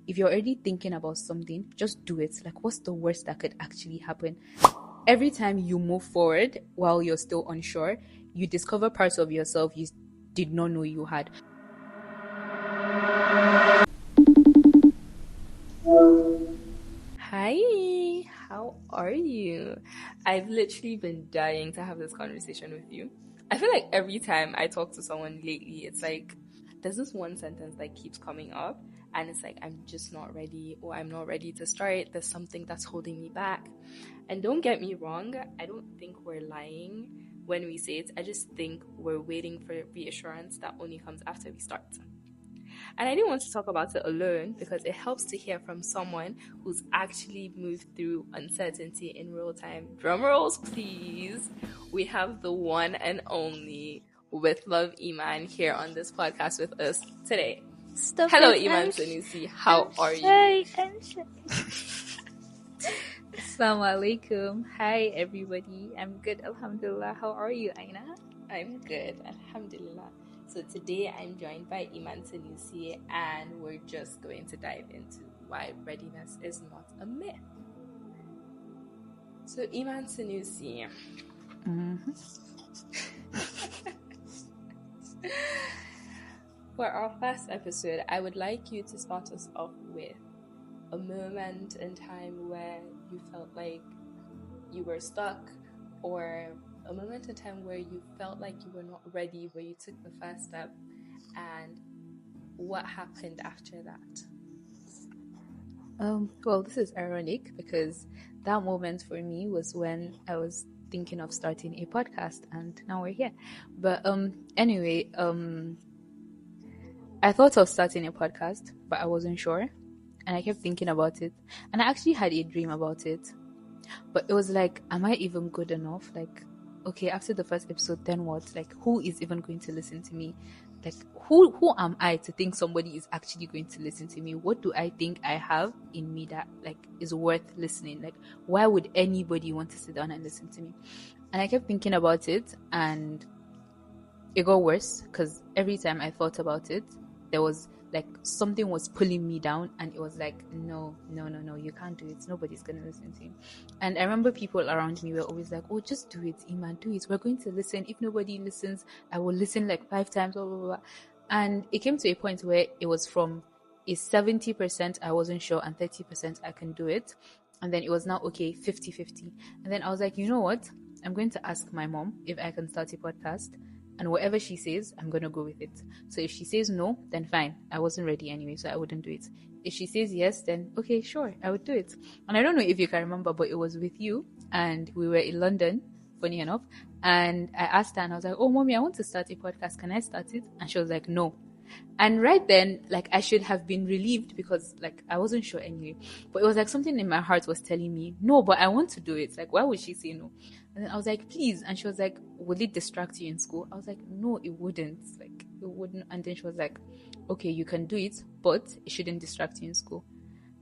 if you're already thinking about something, just do it. Like, what's the worst that could actually happen? Every time you move forward while you're still unsure, you discover parts of yourself you did not know you had. Hi, how are you? I've literally been dying to have this conversation with you. I feel like every time I talk to someone lately, it's like there's this one sentence that keeps coming up, and it's like, I'm just not ready, or I'm not ready to start. There's something that's holding me back. And don't get me wrong, I don't think we're lying when we say it. I just think we're waiting for reassurance that only comes after we start. And I didn't want to talk about it alone because it helps to hear from someone who's actually moved through uncertainty in real time. Drum rolls, please. We have the one and only WithLoveIman here on this podcast with us today. Hello, Iman Sanusi. How are you? Assalamu alaikum. Hi, everybody. I'm good, alhamdulillah. How are you, Aina? I'm good, alhamdulillah. So today I'm joined by Iman Sanusi, and we're just going to dive into why readiness is not a myth. So Iman Sanusi, for our first episode, I would like you to start us off with a moment in time where you felt like you were stuck, or a moment in time where you felt like you were not ready, where you took the first step, and what happened after that? Well, this is ironic because that moment for me was when I was thinking of starting a podcast, and now we're here. But anyway, I thought of starting a podcast, but I wasn't sure, and I kept thinking about it, and I actually had a dream about it. But it was like, am I even good enough? Like, okay, after the first episode, then what? Like, who is even going to listen to me? Like, who am I to think somebody is actually going to listen to me? What do I think I have in me that, like, is worth listening? Like, why would anybody want to sit down and listen to me? And I kept thinking about it, and it got worse because every time I thought about it, there was like something was pulling me down, and it was like, no, you can't do it. Nobody's going to listen to you. And I remember people around me were always like, oh, just do it, Iman, do it. We're going to listen. If nobody listens, I will listen like 5 times, blah, blah, blah. And it came to a point where it was from a 70% I wasn't sure and 30% I can do it. And then it was now, okay, 50-50. And then I was like, you know what? I'm going to ask my mom if I can start a podcast. And whatever she says, I'm going to go with it. So if she says no, then fine. I wasn't ready anyway, so I wouldn't do it. If she says yes, then okay, sure, I would do it. And I don't know if you can remember, but it was with you, and we were in London, funny enough. And I asked her, and I was like, oh, mommy, I want to start a podcast. Can I start it? And she was like, no. And right then, like, I should have been relieved because, like, I wasn't sure anyway. But it was like something in my heart was telling me, no, but I want to do it. Like, why would she say no? And then I was like, please. And she was like, will it distract you in school? I was like, no, it wouldn't. Like, it wouldn't. And then she was like, okay, you can do it, but it shouldn't distract you in school.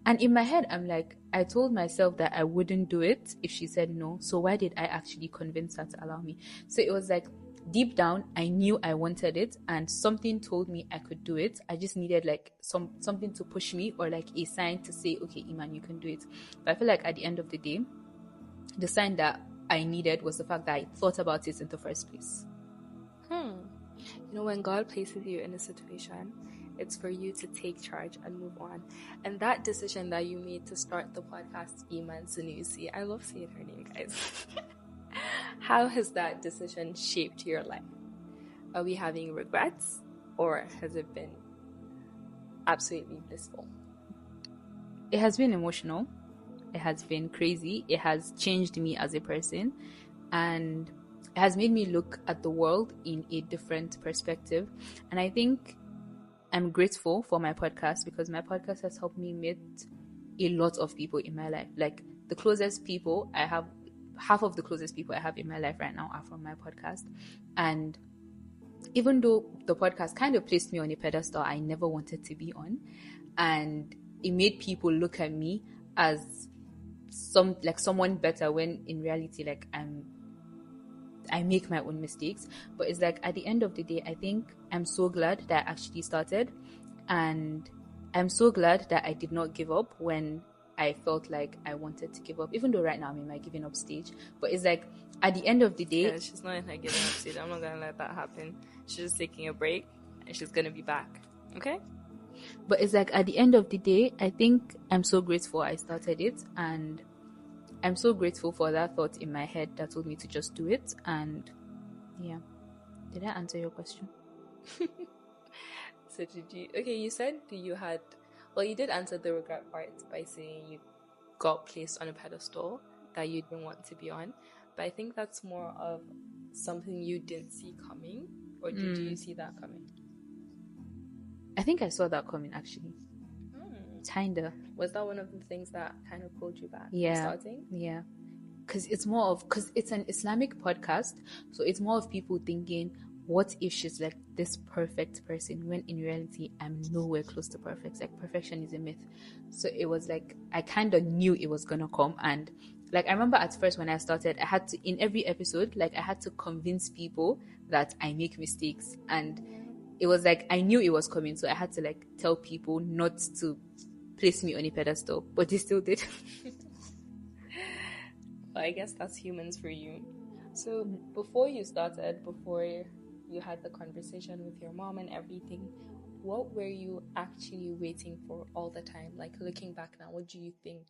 And in my head, I'm like, I told myself that I wouldn't do it if she said no. So why did I actually convince her to allow me? So it was like, deep down, I knew I wanted it, and something told me I could do it. I just needed like something to push me, or like a sign to say, okay, Iman, you can do it. But I feel like at the end of the day, the sign that I needed was the fact that I thought about it in the first place. You know, when God places you in a situation, it's for you to take charge and move on. And that decision that you made to start the podcast, Iman Sanusi, I love saying her name, guys. How has that decision shaped your life? Are we having regrets, or has it been absolutely blissful? It has been emotional. It has been crazy. It has changed me as a person, and it has made me look at the world in a different perspective. And I think I'm grateful for my podcast because my podcast has helped me meet a lot of people in my life. Like, the closest people I have, half of the closest people I have in my life right now are from my podcast. And even though the podcast kind of placed me on a pedestal I never wanted to be on, and it made people look at me as someone better, when in reality, like, I make my own mistakes. But it's like, at the end of the day, I think I'm so glad that I actually started, and I'm so glad that I did not give up when I felt like I wanted to give up, even though right now I'm in my giving up stage. But it's like, at the end of the day, Yeah, she's not in her giving up stage. I'm not gonna let that happen. She's just taking a break, and she's gonna be back. Okay? but it's like, at the end of the day, I think I'm so grateful I started it, and I'm so grateful for that thought in my head that told me to just do it. And yeah. Did I answer your question? So did you? Okay, you said you had. Well, you did answer the regret part by saying you got placed on a pedestal that you didn't want to be on. But I think that's more of something you didn't see coming, or did you see that coming? I think I saw that coming, actually. Kinda. Was that one of the things that kind of pulled you back from Yeah. starting? Yeah. Because it's an Islamic podcast, so it's more of people thinking, what if she's like this perfect person, when in reality I'm nowhere close to perfect. Like, perfection is a myth. So it was like, I kind of knew it was gonna come. And like, I remember at first when I started, I had to, in every episode, like, I had to convince people that I make mistakes. And it was like, I knew it was coming, so I had to like tell people not to place me on a pedestal, but they still did. But I guess that's humans for you. So before you started, before you had the conversation with your mom and everything, what were you actually waiting for all the time? Like, looking back now, what do you think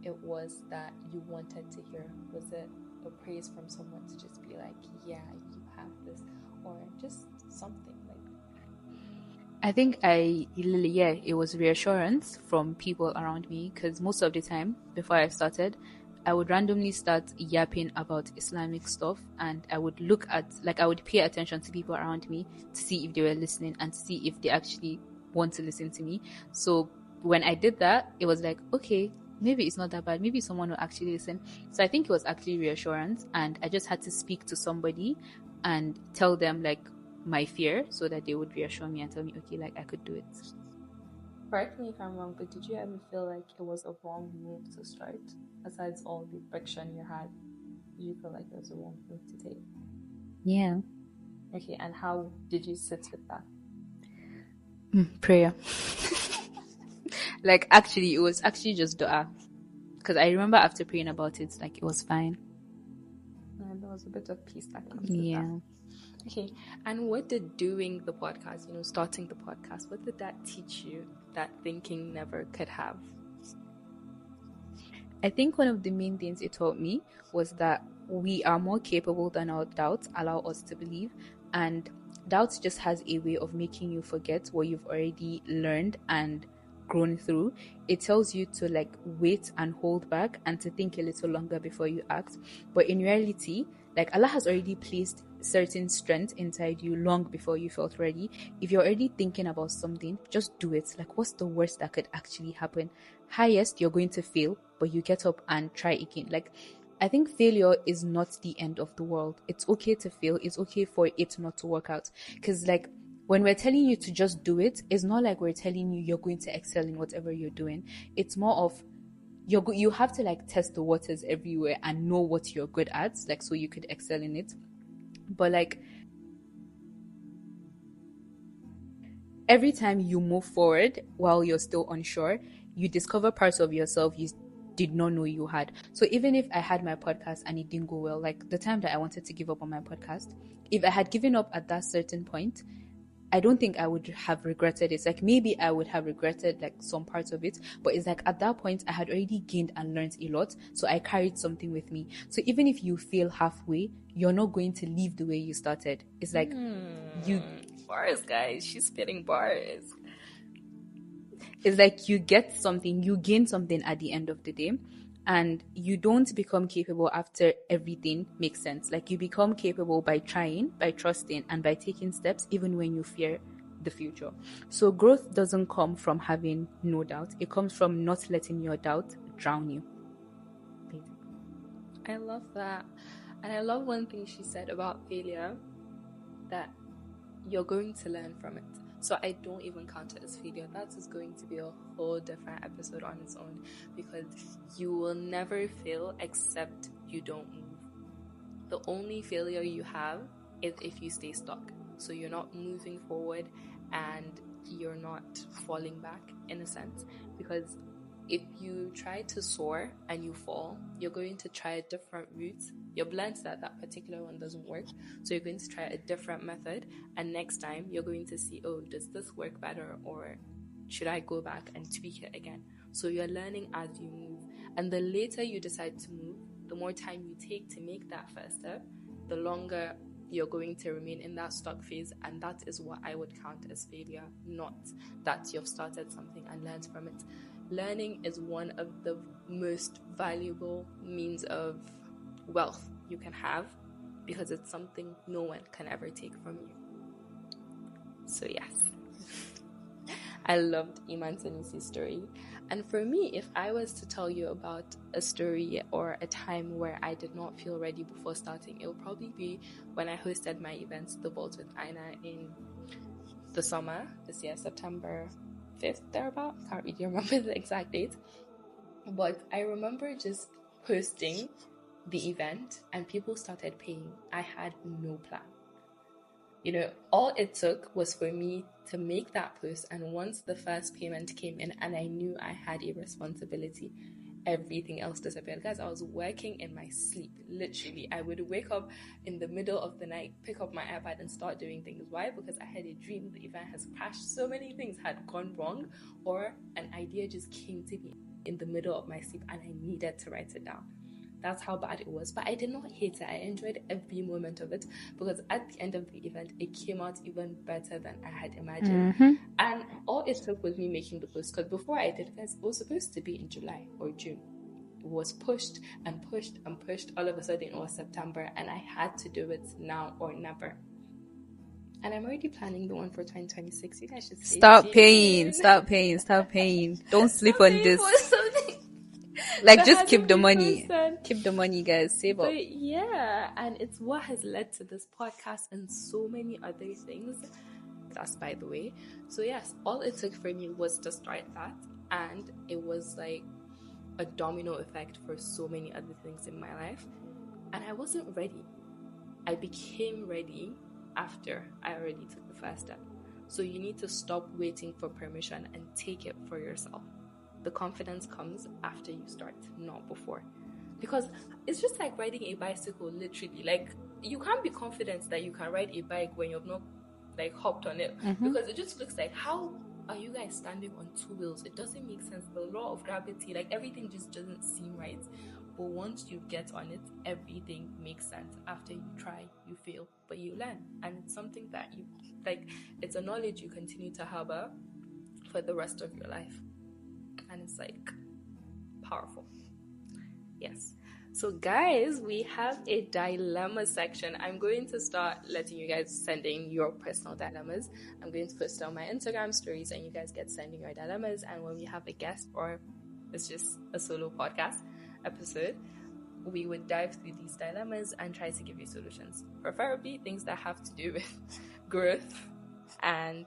it was that you wanted to hear? Was it a praise from someone to just be like, yeah, you have this, or just something like? I think it was reassurance from people around me, because most of the time before I started, I would randomly start yapping about Islamic stuff, and I would I would pay attention to people around me to see if they were listening and to see if they actually want to listen to me. So when I did that, it was like, okay, maybe it's not that bad. Maybe someone will actually listen. So I think it was actually reassurance, and I just had to speak to somebody and tell them like my fear, so that they would reassure me and tell me, okay, like, I could do it. Correct me if I'm wrong, but did you ever feel like it was a wrong move to start? Besides all the friction you had, did you feel like it was a wrong move to take? Yeah. Okay, and how did you sit with that? Prayer. Like, actually, it was actually just dua. Because I remember after praying about it, like, it was fine. And there was a bit of peace that comes with that. Okay, and what did doing the podcast, starting the podcast, what did that teach you that thinking never could have? I think one of the main things it taught me was that we are more capable than our doubts allow us to believe. And doubts just has a way of making you forget what you've already learned and grown through. It tells you to like wait and hold back and to think a little longer before you act. But in reality, like, Allah has already placed certain strength inside you long before you felt ready. If you're already thinking about something, just do it. Like, what's the worst that could actually happen? Highest, you're going to fail, but you get up and try again. Like, I think failure is not the end of the world. It's okay to fail. It's okay for it not to work out. Because like, when we're telling you to just do it, it's not like we're telling you you're going to excel in whatever you're doing. It's more of you have to like test the waters everywhere and know what you're good at, like, so you could excel in it. But like, every time you move forward while you're still unsure, you discover parts of yourself you did not know you had. So even if I had my podcast and it didn't go well, like the time that I wanted to give up on my podcast, if I had given up at that certain point, I don't think I would have regretted it. Like, maybe I would have regretted like some parts of it, but it's like at that point I had already gained and learned a lot, so I carried something with me. So even if you fail halfway, you're not going to leave the way you started. It's like you bars, guys. She's spitting bars. It's like you get something, you gain something at the end of the day. And you don't become capable after everything makes sense. Like, you become capable by trying, by trusting, and by taking steps even when you fear the future. So growth doesn't come from having no doubt. It comes from not letting your doubt drown you. I love that. And I love one thing she said about failure, that you're going to learn from it. So I don't even count it as failure. That is going to be a whole different episode on its own, because you will never fail except you don't move. The only failure you have is if you stay stuck. So you're not moving forward, and you're not falling back in a sense, because if you try to soar and you fall, you're going to try a different route. You've learned that that particular one doesn't work, so you're going to try a different method, and next time you're going to see, oh, does this work better, or should I go back and tweak it again? So you're learning as you move, and the later you decide to move, the more time you take to make that first step, the longer you're going to remain in that stuck phase, and that is what I would count as failure, not that you've started something and learned from it. Learning is one of the most valuable means of wealth you can have, because it's something no one can ever take from you. So yes, I loved Iman Sanusi's story. And for me, if I was to tell you about a story or a time where I did not feel ready before starting, it would probably be when I hosted my event, The Vault with Ina, in the summer this year, September 5th, thereabout. I can't really remember the exact date. But I remember just hosting the event and people started paying. I had no plan. You know, all it took was for me to make that post, and once the first payment came in and I knew I had a responsibility, everything else disappeared. Guys, I was working in my sleep, literally. I would wake up in the middle of the night, pick up my iPad and start doing things. Why? Because I had a dream the event has crashed. So many things had gone wrong, or an idea just came to me in the middle of my sleep and I needed to write it down. That's how bad it was. But I did not hate it. I enjoyed every moment of it, because at the end of the event, it came out even better than I had imagined. And all it took was me making the post, because before I did, guys, it was supposed to be in July or June. It was pushed and pushed and pushed. All of a sudden, it was September, and I had to do it now or never. And I'm already planning the one for 2026. You guys should Stop paying. Don't sleep on this. Like, just keep the money. Keep the money, guys. Save up. But yeah, and it's what has led to this podcast and so many other things. That's by the way. So yes, all it took for me was to start that, and it was like a domino effect for so many other things in my life. And I wasn't ready. I became ready after I already took the first step. So you need to stop waiting for permission and take it for yourself. The confidence comes after you start, not before. Because it's just like riding a bicycle, literally. Like, you can't be confident that you can ride a bike when you've not, like, hopped on it. Because it just looks like, how are you guys standing on two wheels? It doesn't make sense. The law of gravity, like, everything just doesn't seem right. But once you get on it, everything makes sense. After you try, you fail, but you learn. And it's something that you, like, it's a knowledge you continue to harbor for the rest of your life. And it's like powerful. Yes. So guys, we have a dilemma section. I'm going to start letting you guys send in your personal dilemmas. I'm going to post on my Instagram stories and you guys get sending your dilemmas. And when we have a guest, or it's just a solo podcast episode, we would dive through these dilemmas and try to give you solutions. Preferably things that have to do with growth and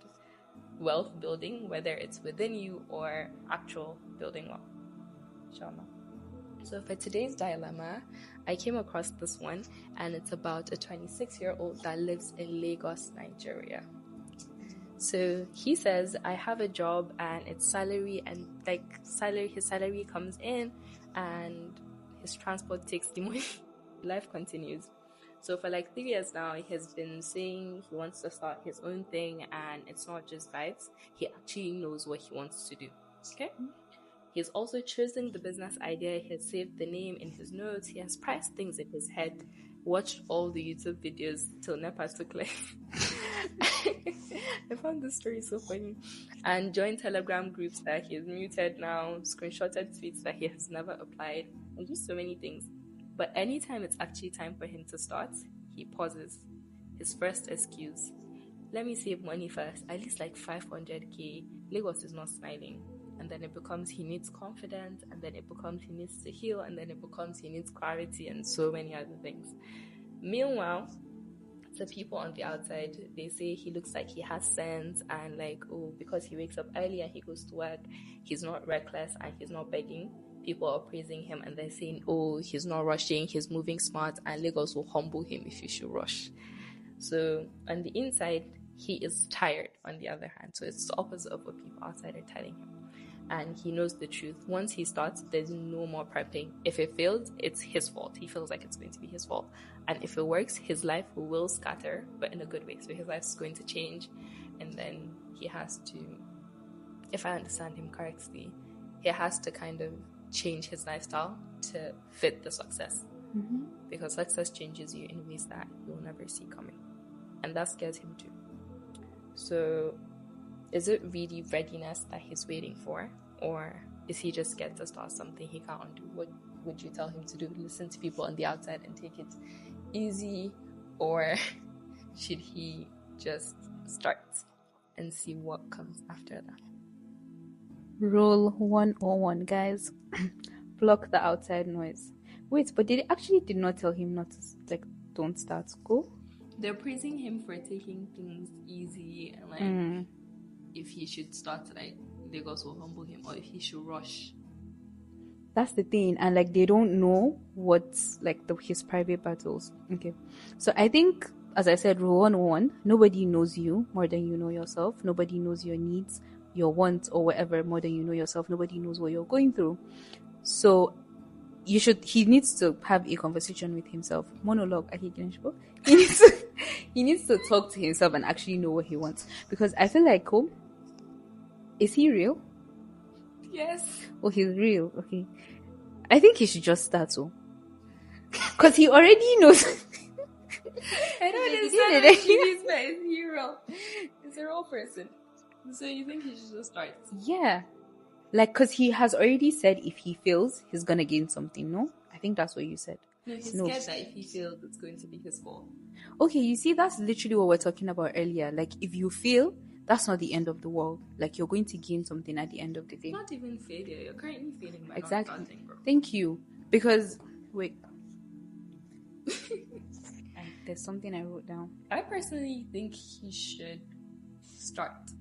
wealth building, whether it's within you or actual building wealth. Inshallah. So for today's dilemma, I came across this one, and it's about a 26-year-old that lives in Lagos, Nigeria. So he says, I have a job and it's salary, and his salary comes in and his transport takes the money. Life continues. So for like 3 years now, he has been saying he wants to start his own thing, and it's not just vibes. He actually knows what he wants to do. Okay? He's also chosen the business idea. He has saved the name in his notes. He has priced things in his head. Watched all the YouTube videos till NEPA took life. I found this story so funny. And joined Telegram groups that he has muted now. Screenshotted tweets that he has never applied. And just so many things. But anytime it's actually time for him to start, he pauses. His first excuse: let me save money first, at least like 500k. Lagos is not smiling. And then it becomes he needs confidence, and then it becomes he needs to heal, and then it becomes he needs clarity, and so many other things. Meanwhile, the people on the outside, they say he looks like he has sense, and like, oh, because he wakes up early and he goes to work, he's not reckless and he's not begging. People are praising him and they're saying, oh, he's not rushing, he's moving smart, and Lagos will humble him if you should rush. So on the inside, he is tired on the other hand. So it's the opposite of what people outside are telling him. And he knows the truth. Once he starts, there's no more prepping. If it fails, it's his fault. He feels like it's going to be his fault. And if it works, his life will scatter, but in a good way. So his life is going to change. And then he has to, if I understand him correctly, he has to kind of change his lifestyle to fit the success. Mm-hmm. Because success changes you in ways that you'll never see coming. And that scares him too. So is it really readiness that he's waiting for? Or is he just scared to start something he can't undo? What would you tell him to do? Listen to people on the outside and take it easy? Or should he just start and see what comes after that? Rule 101, guys. Block the outside noise. Wait, but they actually did not tell him not to, like, don't start school? They're praising him for taking things easy and, like, if he should start, like, Lagos will humble him, or if he should rush. That's the thing. And, like, they don't know what's, like, his private battles. Okay. So I think, as I said, rule 101, nobody knows you more than you know yourself. Nobody knows your needs, your wants, or whatever more than you know yourself. Nobody knows what you're going through. So he needs to have a conversation with himself. Monologue, I hate English book. He needs to talk to himself and actually know what he wants. Because I feel like, is he real? Yes. Oh, he's real. Okay. I think he should just start, because he already knows. I don't understand what she means by is he real? He's a real person. So you think he should just start? Yeah. Like, because he has already said if he fails, he's going to gain something, no? I think that's what you said. No, he's scared that if he fails, it's going to be his fault. Okay, you see, that's literally what we're talking about earlier. Like, if you fail, that's not the end of the world. Like, you're going to gain something at the end of the day. It's not even failure. You're currently failing by exactly. not starting, bro. Thank you. Because, wait. There's something I wrote down. I personally think he should start.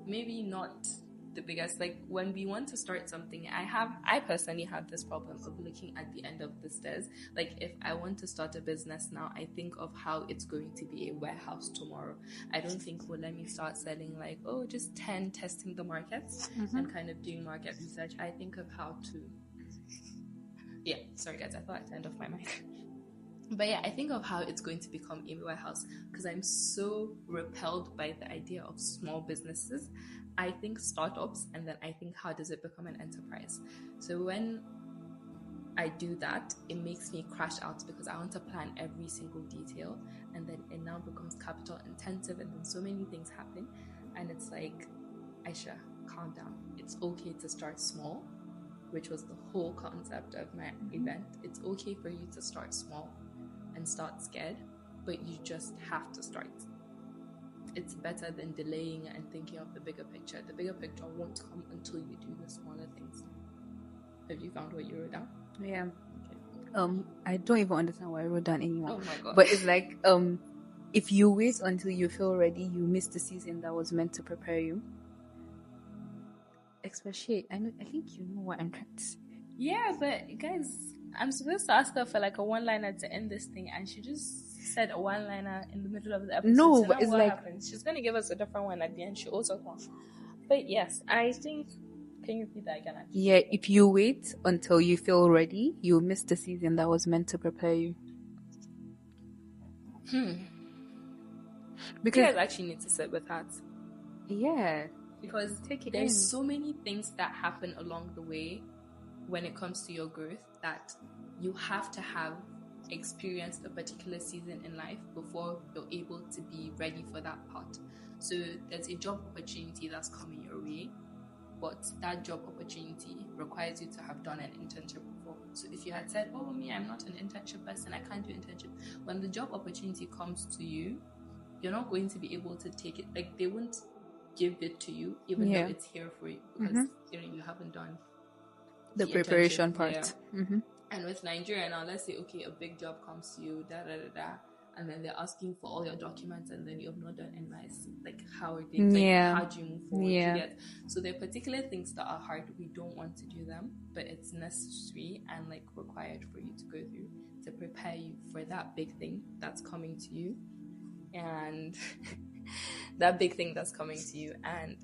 Maybe not the biggest, like, when we want to start something, I personally have this problem of looking at the end of the stairs. Like, if I want to start a business now, I think of how it's going to be a warehouse tomorrow. I don't think, well, let me start selling, like, just 10, testing the markets and kind of doing market research. I think of how to, sorry guys, I thought I turned off my mic. But I think of how it's going to become a warehouse, because I'm so repelled by the idea of small businesses. I think startups, and then I think, how does it become an enterprise? So when I do that, it makes me crash out, because I want to plan every single detail, and then it now becomes capital intensive, and then so many things happen, and it's like, Aisha, calm down. It's okay to start small, which was the whole concept of my event. It's okay for you to start small and start scared, but you just have to start. It's better than delaying and thinking of the bigger picture. The bigger picture won't come until you do the smaller things. Have you found what you wrote down? Yeah. Okay. I don't even understand what I wrote down anymore. Oh my god. But it's like, if you wait until you feel ready, you miss the season that was meant to prepare you. Especially, I think you know what I'm trying to say. Yeah, but guys, I'm supposed to ask her for like a one-liner to end this thing, and she just said a one-liner in the middle of the episode. No, so but it's what like happens? She's gonna give us a different one at the end. She also can't. But yes, I think. Can you repeat that again? Actually? Yeah, if you wait until you feel ready, you'll miss the season that was meant to prepare you. Because you guys actually need to sit with that. Yeah, because there's so many things that happen along the way when it comes to your growth that you have to have experienced a particular season in life before you're able to be ready for that part. So there's a job opportunity that's coming your way, but that job opportunity requires you to have done an internship before. So if you had said, I'm not an internship person, I can't do internship, when the job opportunity comes to you, you're not going to be able to take it. Like, they won't give it to you even though it's here for you, because you haven't done the preparation part. And with Nigeria now, let's say a big job comes to you, and then they're asking for all your documents, and then you have not done NYC. Like, how are things? Like, how do you move forward? So there are particular things that are hard. We don't want to do them, but it's necessary and like required for you to go through to prepare you for that big thing that's coming to you. And that big thing that's coming to you. And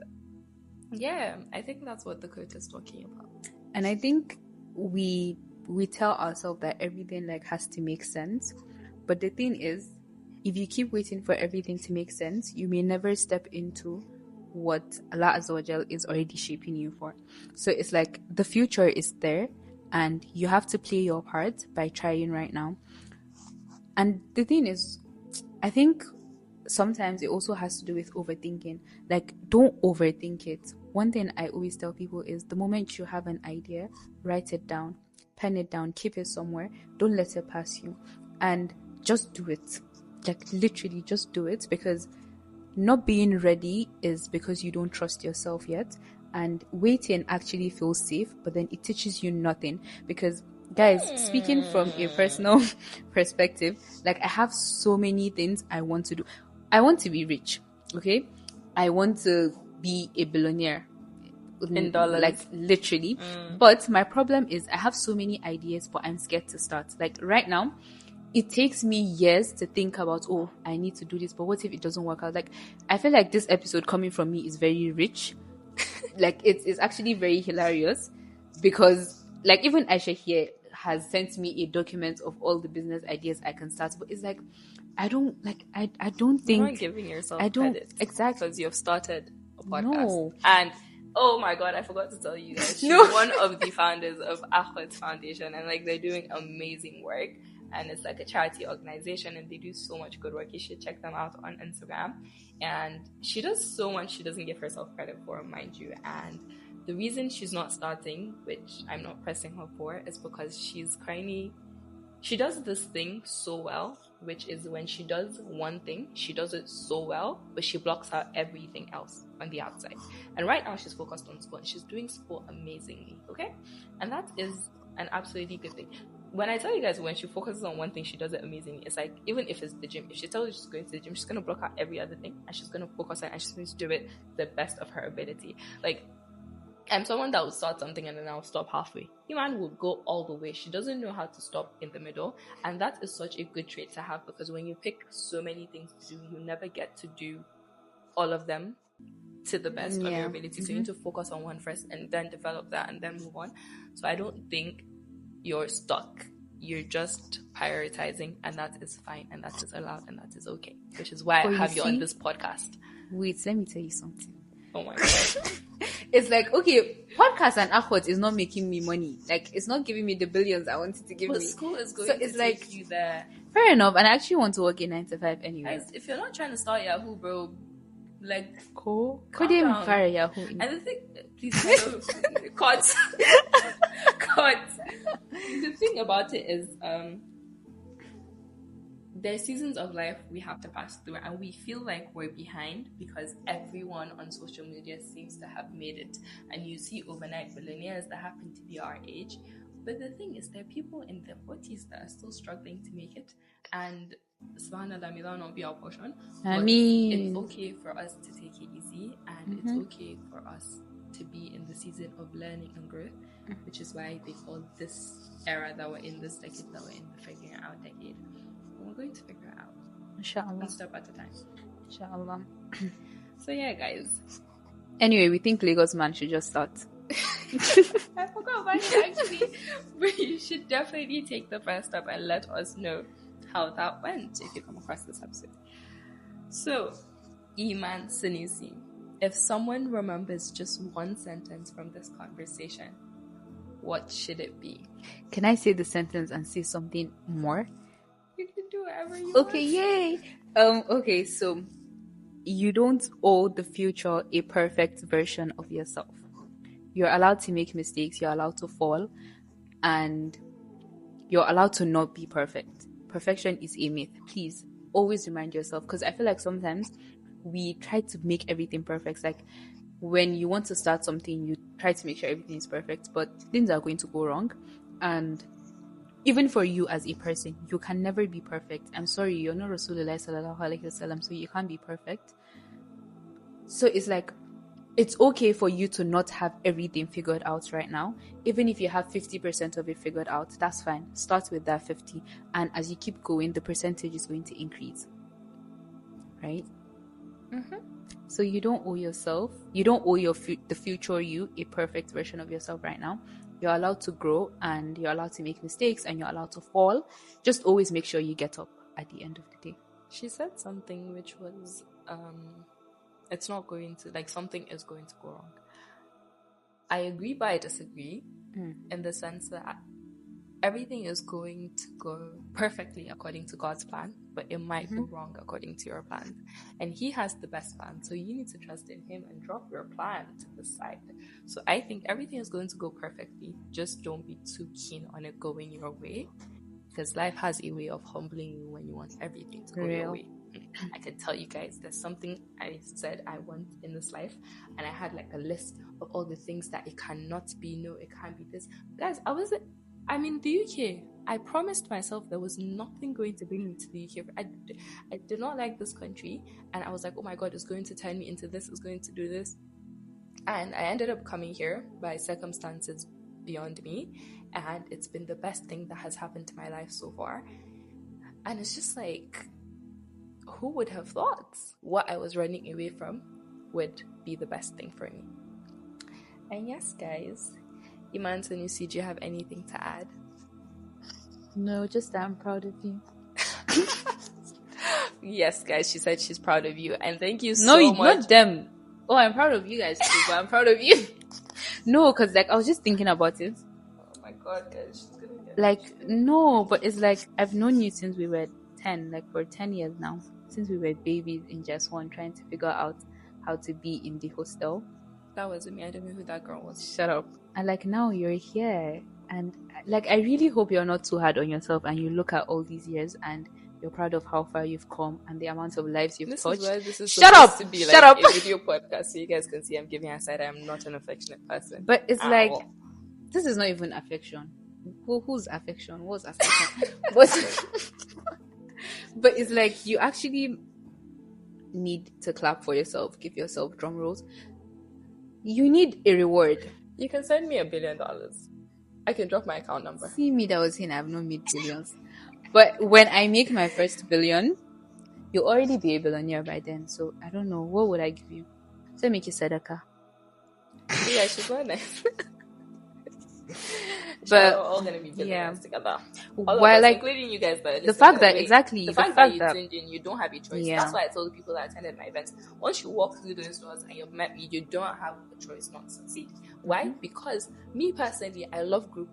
yeah, I think that's what the quote is talking about. And I think we tell ourselves that everything like has to make sense. But the thing is, if you keep waiting for everything to make sense, you may never step into what Allah Azza wa Jal is already shaping you for. So it's like the future is there and you have to play your part by trying right now. And the thing is, I think sometimes it also has to do with overthinking. Like, don't overthink it. One thing I always tell people is the moment you have an idea, write it down, pen it down, keep it somewhere. Don't let it pass you. And just do it. Like, literally just do it, because not being ready is because you don't trust yourself yet. And waiting actually feels safe, but then it teaches you nothing. Because, guys, speaking from a personal perspective, like, I have so many things I want to do. I want to be rich, okay? I want to be a billionaire. In dollars. Like, literally. But my problem is I have so many ideas, but I'm scared to start. Like, right now, it takes me years to think about, oh, I need to do this, but what if it doesn't work out? Like, I feel like this episode coming from me is very rich. Like, it's actually very hilarious, because, like, even Aisha here has sent me a document of all the business ideas I can start, but it's like, I don't think you're not giving yourself credit. Exactly, because you've started a podcast. No. And oh my god, I forgot to tell you guys, she's No. one of the founders of Ahwat Foundation, and like, they're doing amazing work, and it's like a charity organization, and they do so much good work. You should check them out on Instagram. And she does so much she doesn't give herself credit for, mind you. And the reason she's not starting, which I'm not pressing her for, is because she does this thing so well, which is when she does one thing, she does it so well, but she blocks out everything else on the outside. And right now she's focused on sport, and she's doing sport amazingly, okay? And that is an absolutely good thing. When I tell you guys, when she focuses on one thing, she does it amazingly. It's like, even if it's the gym, if she tells you she's going to the gym, she's going to block out every other thing, and she's going to focus on it, and she's going to do it the best of her ability. Like, I'm someone that will start something and then I'll stop halfway. Iman will go all the way. She doesn't know how to stop in the middle. And that is such a good trait to have, because when you pick so many things to do, you never get to do all of them to the best of your ability. So you need to focus on one first and then develop that and then move on. So I don't think you're stuck. You're just prioritizing, and that is fine, and that is allowed, and that is okay. Which is why I have you on this podcast. Wait, let me tell you something. Oh my god. It's like, okay, podcast and Ahwat is not making me money. Like, it's not giving me the billions I wanted to give me. But school is going to take you there. Fair enough, and I actually want to work in 9 to 5 anyway. Guys, if you're not trying to start Yahoo, bro, like, could even fire Yahoo? And the thing, please, cut. The thing about it is, there's seasons of life we have to pass through, and we feel like we're behind because everyone on social media seems to have made it. And you see overnight billionaires that happen to be our age. But the thing is, there are people in their 40s that are still struggling to make it. And subhanAllah, may that not be our portion. I mean, it's okay for us to take it easy, and it's okay for us to be in the season of learning and growth, which is why they call this era that we're in, this decade that we're in, the figuring it out decade. And we're going to figure it out. Inshallah. One step at a time. Inshallah. So yeah, guys. Anyway, we think Lagos Man should just start. I forgot about it actually. But you should definitely take the first step and let us know how that went if you come across this episode. So, Iman Sanusi, if someone remembers just one sentence from this conversation, what should it be? Can I say the sentence and say something more? You can do whatever you want. Okay, yay! Okay, so you don't owe the future a perfect version of yourself. You're allowed to make mistakes, you're allowed to fall, and you're allowed to not be perfect. Perfection is a myth. Please, always remind yourself, because I feel like sometimes we try to make everything perfect. Like, when you want to start something, you try to make sure everything is perfect, but things are going to go wrong. And even for you as a person, you can never be perfect. I'm sorry, you're not Rasulullah sallallahu alaihi wasallam, so you can't be perfect. So it's like, it's okay for you to not have everything figured out right now. Even if you have 50% of it figured out, that's fine. Start with that 50. And as you keep going, the percentage is going to increase. Right? So you don't owe yourself, the future you a perfect version of yourself right now. You're allowed to grow, and you're allowed to make mistakes, and you're allowed to fall. Just always make sure you get up at the end of the day. She said something which was, it's not going to, like, something is going to go wrong. I agree, but I disagree in the sense that everything is going to go perfectly according to God's plan, but it might go wrong according to your plans. And He has the best plan, so you need to trust in Him and drop your plan to the side. So I think everything is going to go perfectly. Just don't be too keen on it going your way, because life has a way of humbling you when you want everything to go your way. I can tell you guys, there's something I said I want in this life, and I had like a list of all the things that it cannot be. No, it can't be this. Guys, I'm in the UK. I promised myself there was nothing going to bring me to the UK. I did not like this country, and I was like, oh my God, it's going to turn me into this, it's going to do this. And I ended up coming here by circumstances beyond me, and it's been the best thing that has happened to my life so far. And it's just like, who would have thought what I was running away from would be the best thing for me? And yes, guys, Iman Sanusi, do you have anything to add? No, just that I'm proud of you. Yes, guys, she said she's proud of you, and thank you so much. No, not them. Oh, I'm proud of you guys too, but I'm proud of you. No, because like I was just thinking about it. Oh my God, guys, she's gonna get like no, but it's like I've known you since we were 10, like for 10 years now, since we were babies in just one, trying to figure out how to be in the hostel. That wasn't me. I don't know who that girl was. Shut up. And like now you're here, and like I really hope you're not too hard on yourself, and you look at all these years and you're proud of how far you've come and the amount of lives you've touched. This is Shut up! To be Shut like up! a video podcast, so you guys can see I'm giving her a side. I'm not an affectionate person. But it's like, this is not even affection. Who's affection? What's affection? But it's like you actually need to clap for yourself, give yourself drum rolls. You need a reward. You can send me $1 billion. I can drop my account number. See me that was saying I've not made billions. But when I make my first billion, you'll already be a billionaire by then. So I don't know. What would I give you? So make you sadaka. Yeah, she's not nice. But we're all gonna be billionaires together. Well, like including you guys, but the fact that you tuned in, you don't have a choice. Yeah. That's why I told the people that attended my events, once you walk through those doors and you've met me, you don't have a choice not to succeed. Why? Because me personally, I love group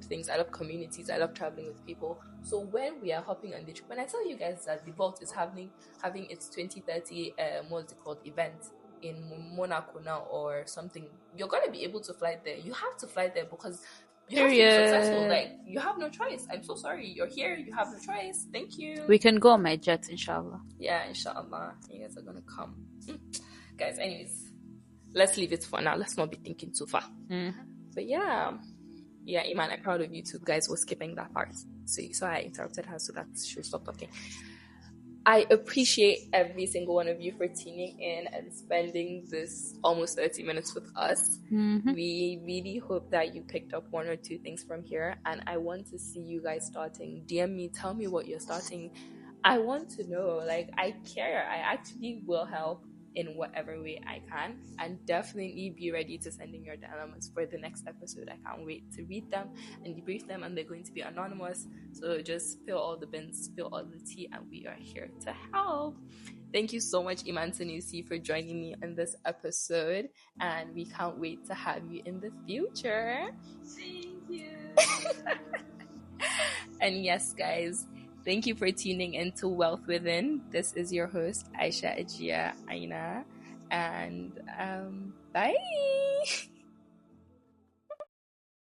things. I love communities. I love traveling with people. So when we are hopping on the trip, when I tell you guys that the Vault is having its 2030 what's it called, event in Monaco now or something, you're gonna be able to fly there. You have to fly there because you have to be successful. Like, you have no choice. I'm so sorry. You're here. You have no choice. Thank you. We can go on my jet, inshallah. Yeah, inshallah. You guys are gonna come. Guys, anyways, let's leave it for now. Let's not be thinking too far. But yeah, Iman, I'm proud of you too. Guys, we're skipping that part. So I interrupted her so that she would stop talking. I appreciate every single one of you for tuning in and spending this almost 30 minutes with us. We really hope that you picked up one or two things from here, and I want to see you guys starting. DM me, tell me what you're starting. I want to know. Like, I care. I actually will help in whatever way I can, and definitely be ready to send in your dilemmas for the next episode. I can't wait to read them and debrief them, and they're going to be anonymous, so just spill all the beans, spill all the tea, and we are here to help. Thank you so much, Iman Sanusi, for joining me on this episode, and we can't wait to have you in the future. Thank you. And yes, guys, thank you for tuning in to Wealth Within. This is your host, Aisha Ajia Aina. And bye.